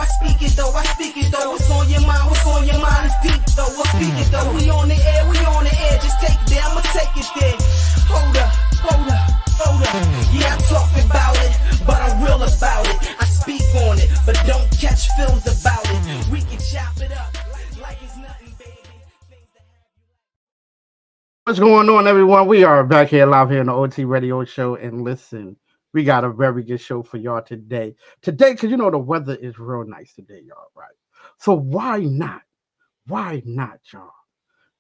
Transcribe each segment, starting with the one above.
I speak it though, I speak it though. What's on your mind, is deep though. We'll speak it though. We on the air, just take it there, I'ma take it there. Hold up. Yeah, I talk about it, but I'm real about it. I speak on it, but don't catch films about it. We can chop it up like it's nothing, baby. What's going on, everyone? We are back here live here on the OT Radio Show, and listen, we got a very good show for y'all today. Because you know the weather is real nice today, y'all, right? So why not, y'all,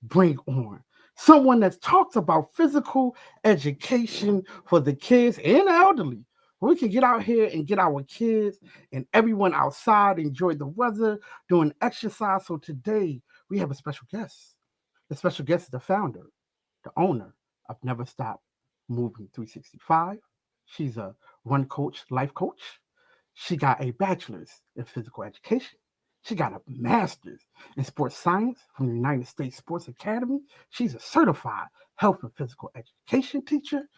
bring on someone that talks about physical education for the kids and the elderly. We can get out here and get our kids and everyone outside, enjoy the weather, doing exercise. So today we have a special guest. The special guest is the founder, the owner of NeverStopMoving365. She's a run coach, life coach. She got a bachelor's in physical education. She got a master's in sports science from the United States Sports Academy. She's a certified health and physical education teacher.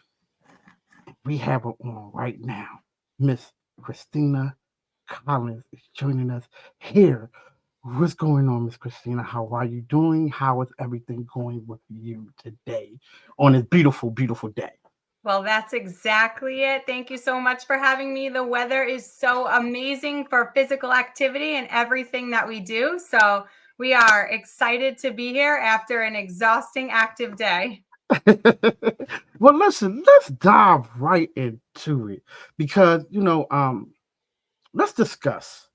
We have her on right now. Miss Christina Collins is joining us here. What's going on, Miss Christina? How are you doing? How is everything going with you today on this beautiful, beautiful day? Well, that's exactly it. Thank you so much for having me. The weather is so amazing for physical activity and everything that we do. So we are excited to be here after an exhausting active day. Well, listen, let's dive right into it because, let's discuss,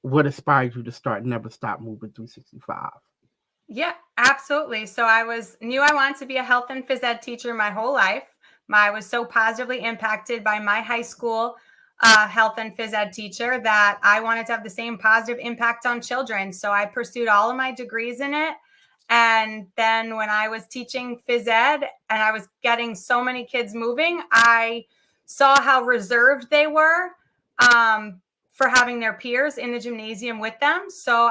what inspired you to start Never Stop Moving 365. Yeah, absolutely. So I knew I wanted to be a health and phys ed teacher my whole life. I was so positively impacted by my high school health and phys ed teacher that I wanted to have the same positive impact on children. So I pursued all of my degrees in it. And then when I was teaching phys ed and I was getting so many kids moving, I saw how reserved they were for having their peers in the gymnasium with them. So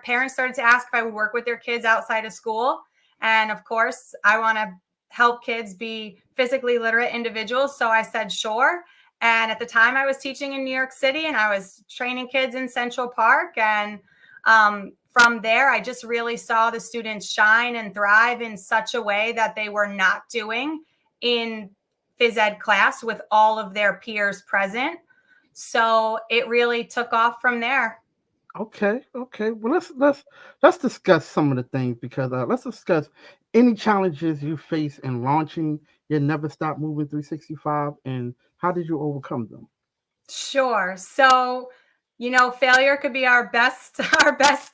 parents started to ask if I would work with their kids outside of school. And of course, I want to help kids be physically literate individuals. So I said, sure. And at the time I was teaching in New York City and I was training kids in Central Park. And from there, I just really saw the students shine and thrive in such a way that they were not doing in phys ed class with all of their peers present. So it really took off from there. Okay. Well, let's discuss some of the things because let's discuss any challenges you face in launching your Never Stop Moving 365 and how did you overcome them? Sure. So, failure could be our best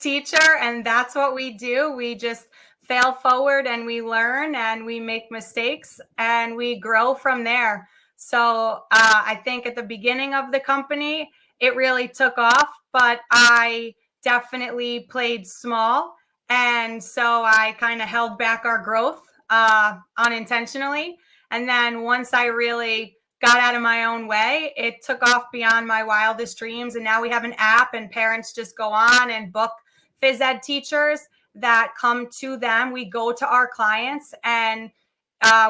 teacher, and that's what we do. We just fail forward and we learn and we make mistakes and we grow from there. So I think at the beginning of the company, it really took off, but I definitely played small. And so I kind of held back our growth unintentionally. And then once I really got out of my own way, it took off beyond my wildest dreams. And now we have an app and parents just go on and book phys ed teachers that come to them. We go to our clients and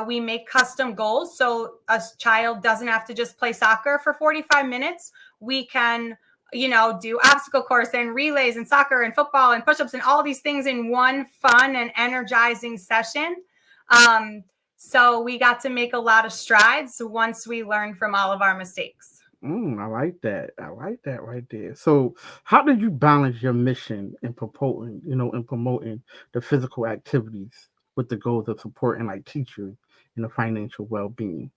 we make custom goals. So a child doesn't have to just play soccer for 45 minutes. We can, do obstacle course and relays and soccer and football and push-ups and all these things in one fun and energizing session. So we got to make a lot of strides once we learned from all of our mistakes. I like that right there. So how did you balance your mission in promoting the physical activities with the goals of supporting like teachers and the financial well-being?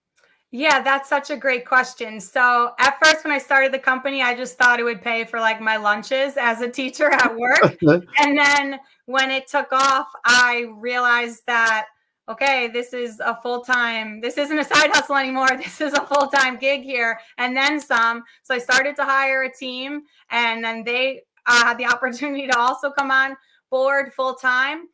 Yeah, that's such a great question. So at first, when I started the company, I just thought it would pay for like my lunches as a teacher at work. And then when it took off, I realized that, okay, this is a full-time, this isn't a side hustle anymore. This is a full-time gig here and then some. So I started to hire a team and then they had the opportunity to also come on board full-time.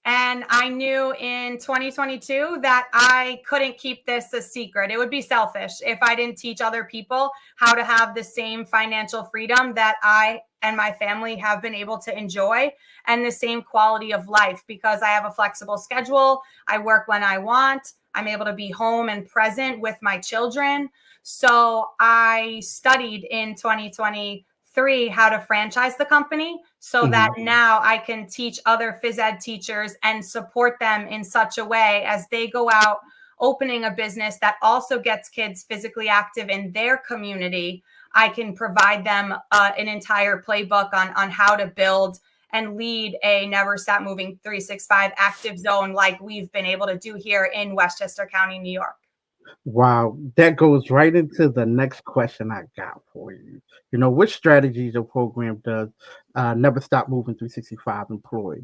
And I knew in 2022 that I couldn't keep this a secret. It would be selfish if I didn't teach other people how to have the same financial freedom that I and my family have been able to enjoy and the same quality of life because I have a flexible schedule. I work when I want. I'm able to be home and present with my children. So I studied in 2023 how to franchise the company so that now I can teach other phys ed teachers and support them in such a way as they go out opening a business that also gets kids physically active in their community. I can provide them an entire playbook on how to build and lead a Never Stop Moving 365 active zone like we've been able to do here in Westchester County, New York. Wow, that goes right into the next question I got for you. Which strategies or program does Never Stop Moving 365 employ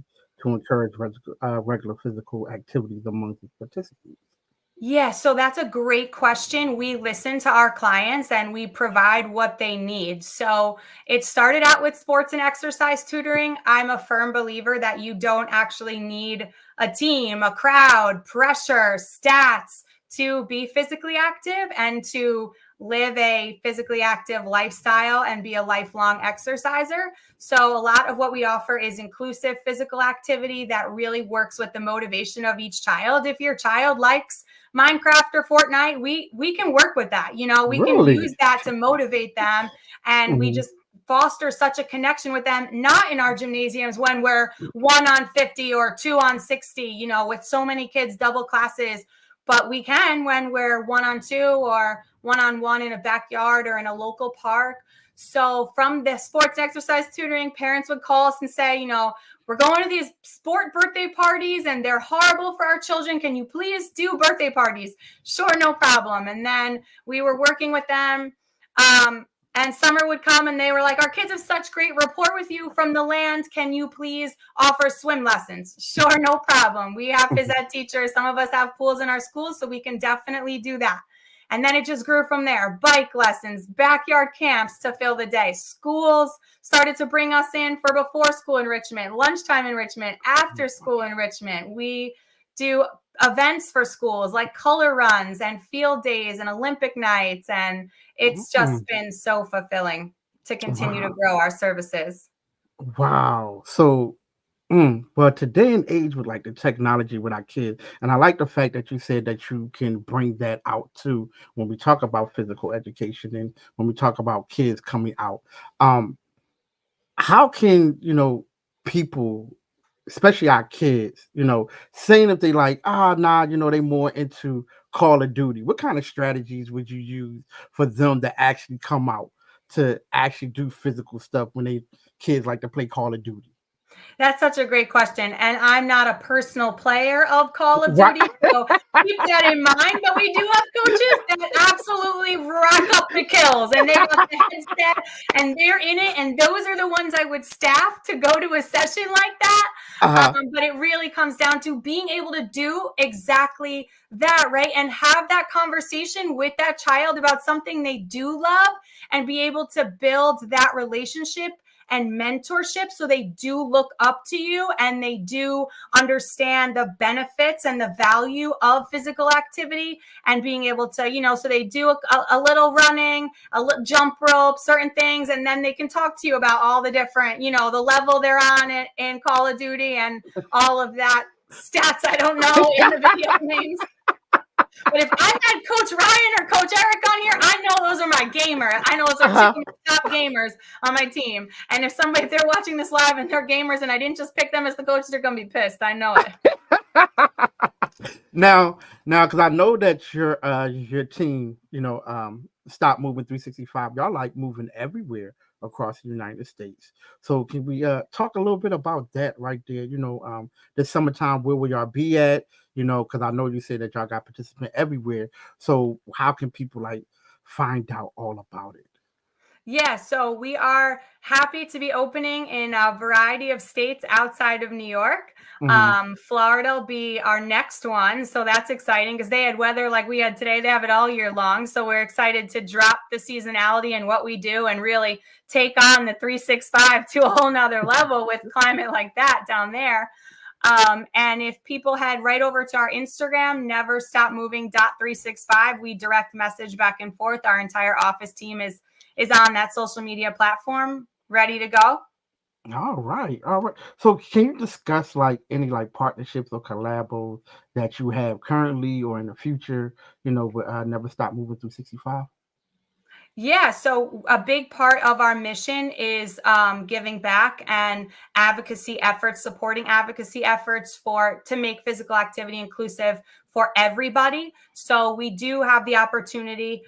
to encourage regular physical activities among its participants? Yeah, so that's a great question. We listen to our clients and we provide what they need. So it started out with sports and exercise tutoring. I'm a firm believer that you don't actually need a team, a crowd, pressure, stats to be physically active and to live a physically active lifestyle and be a lifelong exerciser. So a lot of what we offer is inclusive physical activity that really works with the motivation of each child. If your child likes Minecraft or Fortnite, we can work with that. We can Really? use that to motivate them, and we just foster such a connection with them, not in our gymnasiums when we're 1 on 50 or 2 on 60, with so many kids, double classes, but we can when we're 1 on 2 or 1 on 1 in a backyard or in a local park. So from the sports exercise tutoring, parents would call us and say, we're going to these sport birthday parties and they're horrible for our children. Can you please do birthday parties? Sure, no problem. And then we were working with them. And summer would come and they were like, our kids have such great rapport with you from the land. Can you please offer swim lessons? Sure, no problem. We have phys ed teachers. Some of us have pools in our schools, so we can definitely do that. And then it just grew from there. Bike lessons, backyard camps to fill the day. Schools started to bring us in for before school enrichment, lunchtime enrichment, after school enrichment. We do events for schools like color runs and field days and Olympic nights. And it's just been so fulfilling to continue to grow our services. Wow. So, well, today and age with like the technology with our kids, and I like the fact that you said that you can bring that out too when we talk about physical education and when we talk about kids coming out. How can people, especially our kids, saying if they like, nah, they more into Call of Duty. What kind of strategies would you use for them to actually come out to actually do physical stuff when they kids like to play Call of Duty? That's such a great question. And I'm not a personal player of Call of Right. Duty, so keep that in mind. But we do have coaches that absolutely rack up the kills and they got the headset and they're in it. And those are the ones I would staff to go to a session like that. But it really comes down to being able to do exactly that, right? And have that conversation with that child about something they do love and be able to build that relationship and mentorship so they do look up to you and they do understand the benefits and the value of physical activity and being able to, so they do a little running, a little jump rope, certain things, and then they can talk to you about all the different, the level they're on in Call of Duty and all of that stats I don't know in the video names. But if I had Coach Ryan or Coach Eric on here, I know those are my gamers. I know those are two top gamers on my team. And if they're watching this live and they're gamers and I didn't just pick them as the coach, they're going to be pissed. I know it. Now, because I know that your team, Stop Moving 365, y'all like moving everywhere across the United States. So can we talk a little bit about that right there? The summertime, where will y'all be at? Because I know you said that y'all got participants everywhere. So how can people like find out all about it? Yeah, so we are happy to be opening in a variety of states outside of New York. Florida will be our next one. So that's exciting because they had weather like we had today. They have it all year long. So we're excited to drop the seasonality and what we do and really take on the 365 to a whole nother level with climate like that down there. And if people head right over to our Instagram, NeverStopMoving365, we direct message back and forth. Our entire office team is on that social media platform, ready to go. All right. So can you discuss like any like partnerships or collabos that you have currently or in the future, with Never Stop Moving 365? Yeah, so a big part of our mission is giving back and advocacy efforts, supporting advocacy efforts to make physical activity inclusive for everybody. So we do have the opportunity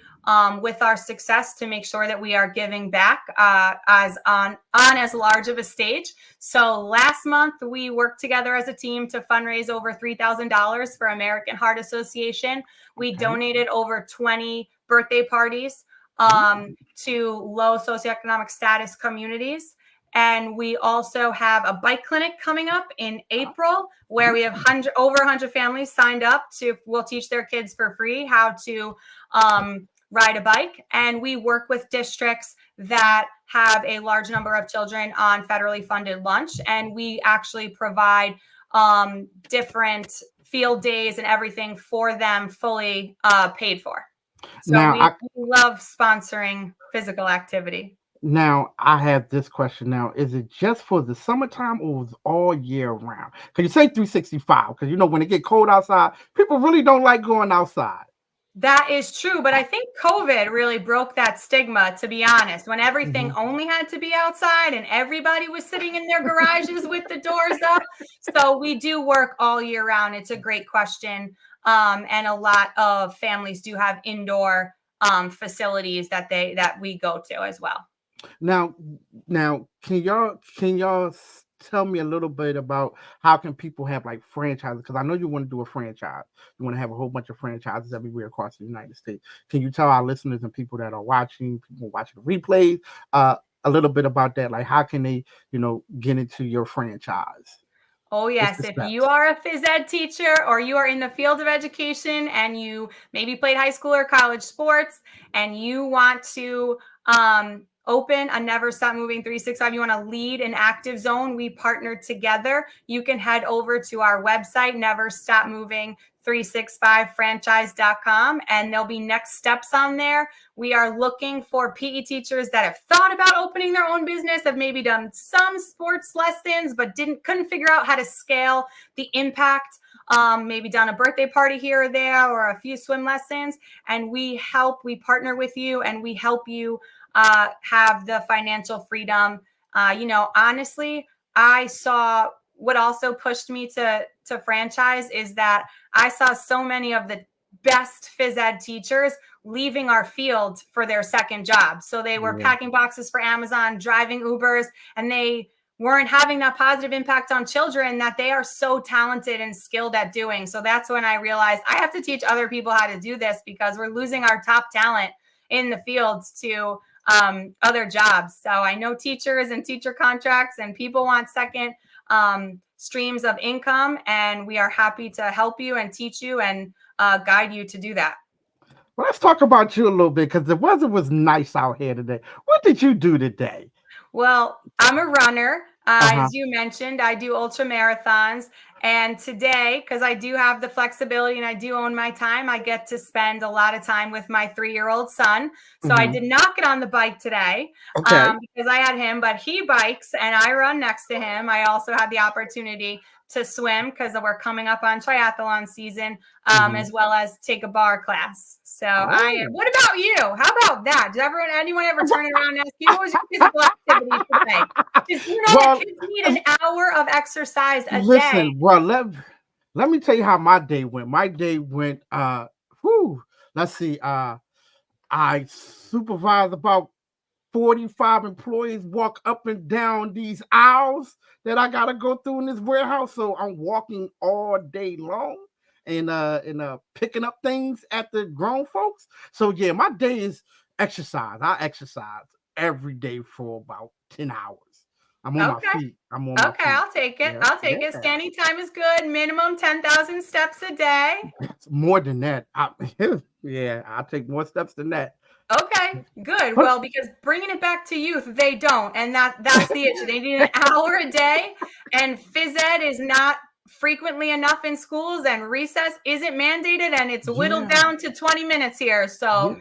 with our success to make sure that we are giving back as on as large of a stage. So last month we worked together as a team to fundraise over $3,000 for American Heart Association. We donated over 20 birthday parties to low socioeconomic status communities. And we also have a bike clinic coming up in April where we have over 100 families signed up we'll teach their kids for free how to ride a bike. And we work with districts that have a large number of children on federally funded lunch. And we actually provide different field days and everything for them fully paid for. So we love sponsoring physical activity. Now, I have this question now. Is it just for the summertime or is it all year round? Because you say 365, because when it get cold outside, people really don't like going outside. That is true, but I think COVID really broke that stigma, to be honest, when everything only had to be outside and everybody was sitting in their garages with the doors up. So we do work all year round. It's a great question. And a lot of families do have indoor facilities that we go to as well. Now, can y'all tell me a little bit about how can people have like franchises? Because I know you want to do a franchise. You want to have a whole bunch of franchises everywhere across the United States. Can you tell our listeners and people that are watching, people watching the replays, a little bit about that? Like, how can they, get into your franchise? Oh, yes. If you are a phys ed teacher or you are in the field of education and you maybe played high school or college sports and you want to open a NeverStopMoving365, you want to lead an active zone, we partnered together. You can head over to our website, NeverStopMoving365franchise.com, and there'll be next steps on there. We are looking for PE teachers that have thought about opening their own business, have maybe done some sports lessons, but couldn't figure out how to scale the impact. Maybe done a birthday party here or there or a few swim lessons. And we partner with you and we help you have the financial freedom. Honestly, I saw what also pushed me to franchise is that I saw so many of the best phys ed teachers leaving our field for their second job. So they were packing boxes for Amazon, driving Ubers, and they weren't having that positive impact on children that they are so talented and skilled at doing. So that's when I realized I have to teach other people how to do this because we're losing our top talent in the fields to other jobs. So I know teachers and teacher contracts and people want second streams of income, and we are happy to help you and teach you and guide you to do that. Well, let's talk about you a little bit because the weather was nice out here today. What did you do today? Well, I'm a runner. As you mentioned, I do ultra marathons. And today, because I do have the flexibility and I do own my time, I get to spend a lot of time with my 3-year-old son. So I did not get on the bike today because I had him, but he bikes and I run next to him. I also had the opportunity to swim because we're coming up on triathlon season, as well as take a bar class. So what about you? How about that? Did anyone ever turn around and ask you, what was your physical activity today? Because that kids need an hour of exercise a day. Well, let me tell you how my day went. My day went, let's see, I supervised about 45 employees walk up and down these aisles that I gotta go through in this warehouse. So I'm walking all day long and picking up things at the grown folks. So yeah, my day is exercise. I exercise every day for about 10 hours. I'm on my feet. My feet. I'll take it. I'll take it. Standing time is good. Minimum 10,000 steps a day. It's more than that. I'll take more steps than that. Okay, good. Well, because bringing it back to youth, they don't. And that's the issue. They need an hour a day. And phys ed is not frequently enough in schools, and recess isn't mandated, and it's whittled down to 20 minutes here. So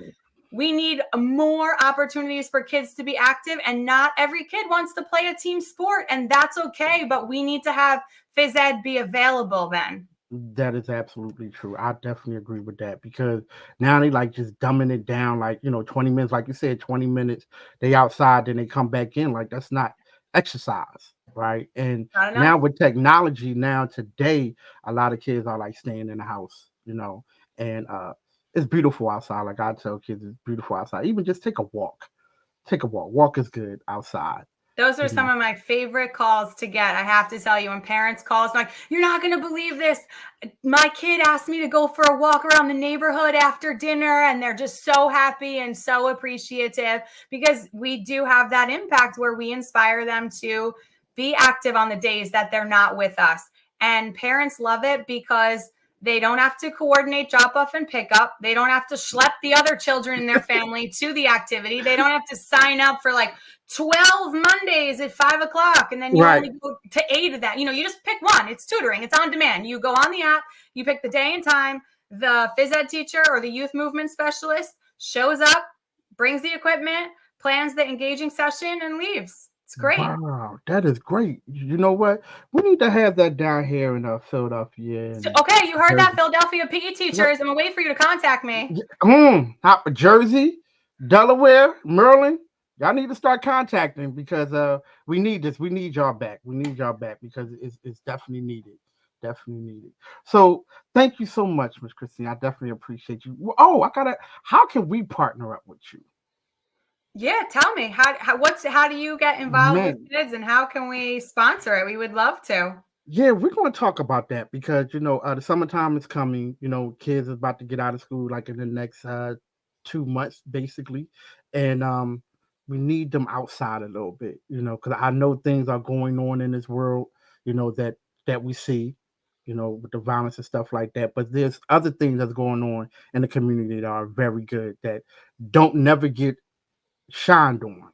we need more opportunities for kids to be active, and not every kid wants to play a team sport, and that's okay. But we need to have phys ed be available then. That is absolutely true. I definitely agree with that because now they like just dumbing it down, like 20 minutes, like you said, 20 minutes. They outside, then they come back in. Like that's not exercise, right? And Not enough. now with technology, now today, a lot of kids are like staying in the house, and it's beautiful outside. Like I tell kids, it's beautiful outside. Even just take a walk. Take a walk. Walk is good outside. Those are You some know. of my favorite calls to get. I have to tell you, when parents call, it's like, you're not going to believe this. My kid asked me to go for a walk around the neighborhood after dinner, and they're just so happy and so appreciative because we do have that impact where we inspire them to be active on the days that they're not with us. And parents love it because they don't have to coordinate drop off and pick up. They don't have to schlep the other children in their family to the activity. They don't have to sign up for like 12 Mondays at 5 o'clock, and then you Right. only go to 8 of that. You just pick one. It's tutoring. It's on demand. You go on the app, you pick the day and time. The phys ed teacher or the youth movement specialist shows up, brings the equipment, plans the engaging session, and leaves. It's great. Wow, that is great. You know what? We need to have that down here in Philadelphia So, and okay, you heard that, Jersey. Philadelphia PE No, teachers. I'm gonna wait for you to contact me. Jersey, Delaware, Maryland. Y'all need to start contacting because we need this. We need y'all back. We need y'all back because it's definitely needed. Definitely needed. So thank you so much, Miss Christine. I definitely appreciate you. Oh, I gotta. How can we partner up with you? Yeah, tell me how do you get involved with Man, kids, and how can we sponsor it? We would love to. yeah, we're going to talk about that because the summertime is coming. Kids is about to get out of school like in the next 2 months, basically, and we need them outside a little bit. Because I know things are going on in this world. That we see. With the violence and stuff like that. But there's other things that's going on in the community that are very good that don't never get shined on.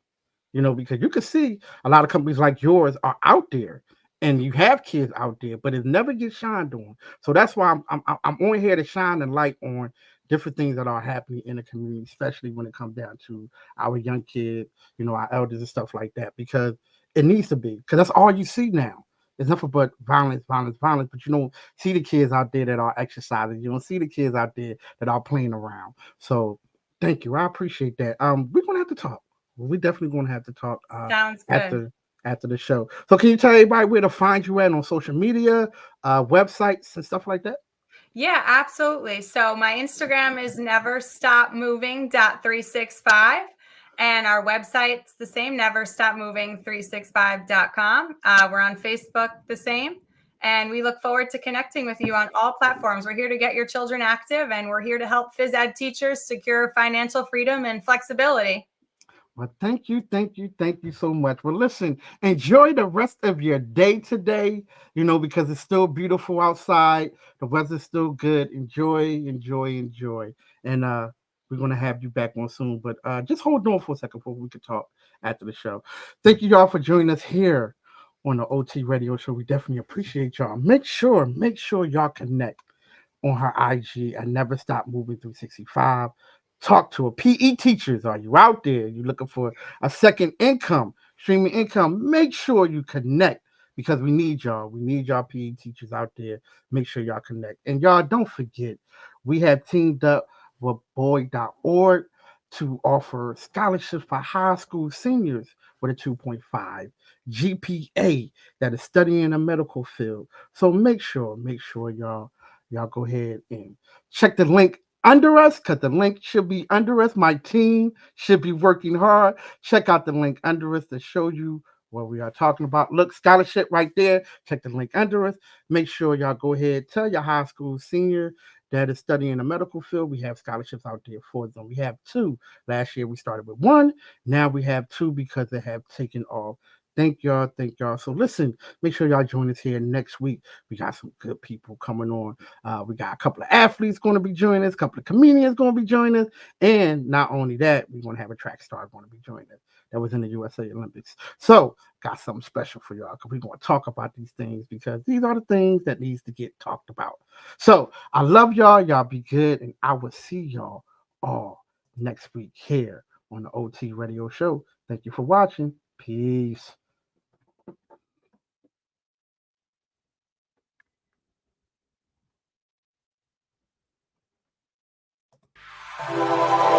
Because you can see a lot of companies like yours are out there and you have kids out there, but it never gets shined on. So that's why I'm on here to shine the light on different things that are happening in the community, especially when it comes down to our young kids, our elders and stuff like that, because it needs to be, because that's all you see now. It's nothing but violence, violence, violence. But you don't see the kids out there that are exercising. You don't see the kids out there that are playing around. So thank you. I appreciate that. We're gonna have to talk. We definitely gonna have to talk Sounds good. after the show. So can you tell everybody where to find you at on social media, websites and stuff like that? Yeah, absolutely. So my Instagram is NeverStopMoving365, and our website's the same, NeverStopMoving365.com. We're on Facebook the same, and we look forward to connecting with you on all platforms. We're here to get your children active, and we're here to help phys ed teachers secure financial freedom and flexibility. Well, thank you so much. Well, listen, enjoy the rest of your day today, because it's still beautiful outside. The weather's still good. Enjoy, enjoy, enjoy. And we're gonna have you back on soon. But just hold on for a second before we can talk after the show. Thank you y'all for joining us here on the OT Radio Show. We definitely appreciate y'all. Make sure y'all connect on her IG. I never stop moving 365. Talk to her. PE teachers, are you out there? You looking for a second income, streaming income? Make sure you connect because we need y'all. We need y'all PE teachers out there. Make sure y'all connect. And y'all don't forget, we have teamed up with boy.org to offer scholarships for high school seniors with a 2.5 GPA that is studying in the medical field. So make sure y'all go ahead and check the link under us because the link should be under us. My team should be working hard. Check out the link under us to show you what we are talking about. Look, scholarship right there. Check the link under us. Make sure y'all go ahead, tell your high school senior that is studying the medical field. We have scholarships out there for them. We have two. Last year we started with one. Now we have two because they have taken off. Thank y'all. Thank y'all. So listen, make sure y'all join us here next week. We got some good people coming on. We got a couple of athletes going to be joining us, a couple of comedians going to be joining us, and not only that, we're going to have a track star going to be joining us that was in the USA Olympics. So got something special for y'all because we're going to talk about these things because these are the things that needs to get talked about. So I love y'all. Y'all be good, and I will see y'all all next week here on the OT Radio Show. Thank you for watching. Peace. Bye.